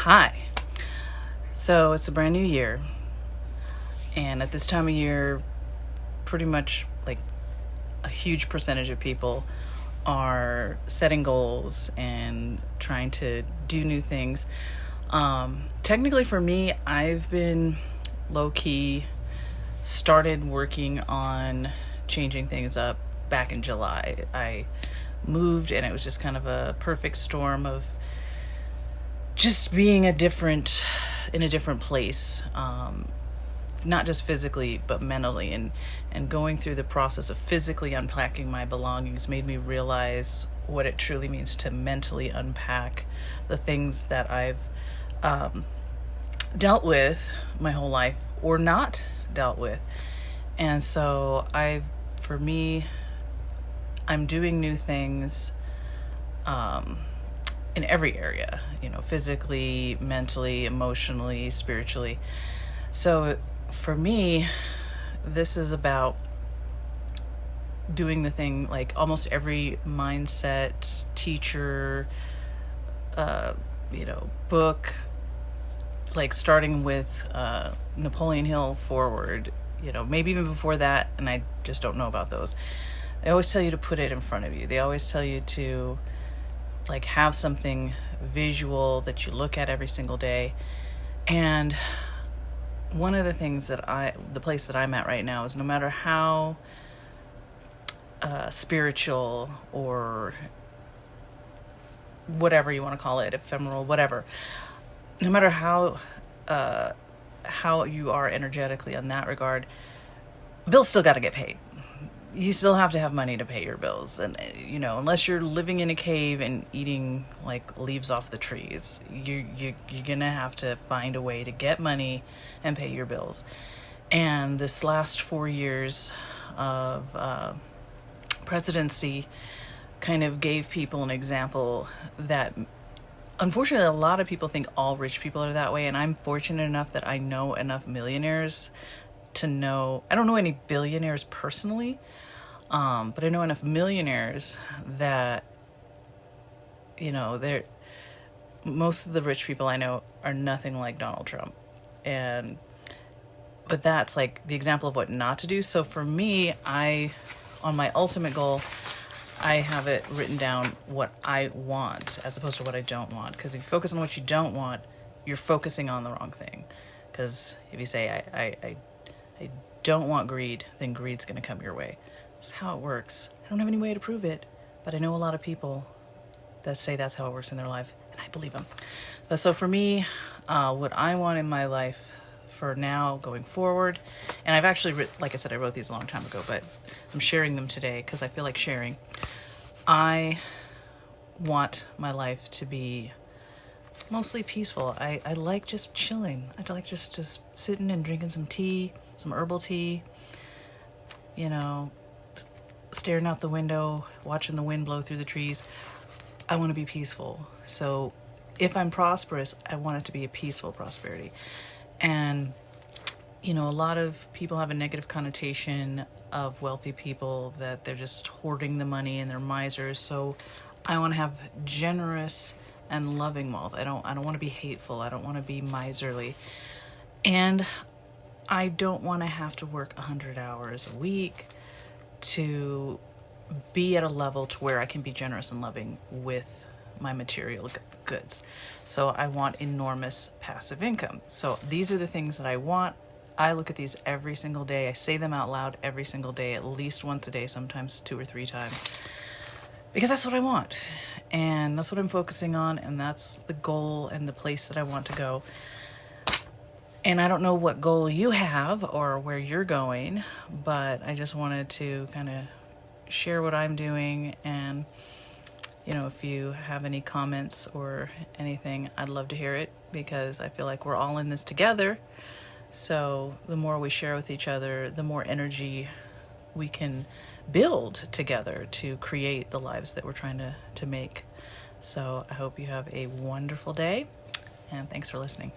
Hi. So it's a brand new year, and at this time of year, pretty much like a huge percentage of people are setting goals and trying to do new things. Technically, for me, I've been low key started working on changing things up back in July. I moved, and it was just kind of a perfect storm of just being in a different place, not just physically but mentally, and going through the process of physically unpacking my belongings made me realize what it truly means to mentally unpack the things that I've dealt with my whole life or not dealt with. And so I'm doing new things in every area, physically, mentally, emotionally, spiritually. So for me, this is about doing the thing like almost every mindset teacher, book, like starting with Napoleon Hill forward, maybe even before that, and I just don't know about those. They always tell you to put it in front of you. They always tell you to like have something visual that you look at every single day. And one of the things the place that I'm at right now is no matter how spiritual or whatever you want to call it, ephemeral, whatever, no matter how you are energetically on that regard, bills still got to get paid. You still have to have money to pay your bills, and unless you're living in a cave and eating like leaves off the trees, you're gonna have to find a way to get money and pay your bills. And this last 4 years of presidency kind of gave people an example that unfortunately a lot of people think all rich people are that way, and I'm fortunate enough that I know enough millionaires to know. I don't know any billionaires personally, but I know enough millionaires that most of the rich people I know are nothing like Donald Trump. But that's like the example of what not to do. So for me, on my ultimate goal, I have it written down what I want as opposed to what I don't want. Because if you focus on what you don't want, you're focusing on the wrong thing. Because if you say, I don't want greed, then greed's going to come your way. That's how it works. I don't have any way to prove it, but I know a lot of people that say that's how it works in their life, and I believe them. But so for me, what I want in my life for now going forward, and I've actually, like I said, I wrote these a long time ago, but I'm sharing them today because I feel like sharing. I want my life to be mostly peaceful. I like just chilling. I like just sitting and drinking some tea, some herbal tea, staring out the window, watching the wind blow through the trees. I want to be peaceful. So if I'm prosperous, I want it to be a peaceful prosperity. And, a lot of people have a negative connotation of wealthy people, that they're just hoarding the money and they're misers. So I want to have generous and loving wealth. I don't want to be hateful. I don't want to be miserly. And I don't want to have to work 100 hours a week to be at a level to where I can be generous and loving with my material goods. So I want enormous passive income. So these are the things that I want. I look at these every single day. I say them out loud every single day, at least once a day, sometimes 2 or 3 times, because that's what I want. And that's what I'm focusing on. And that's the goal and the place that I want to go. And I don't know what goal you have or where you're going, but I just wanted to kind of share what I'm doing. And, if you have any comments or anything, I'd love to hear it, because I feel like we're all in this together. So the more we share with each other, the more energy we can build together to create the lives that we're trying to make. So I hope you have a wonderful day, and thanks for listening.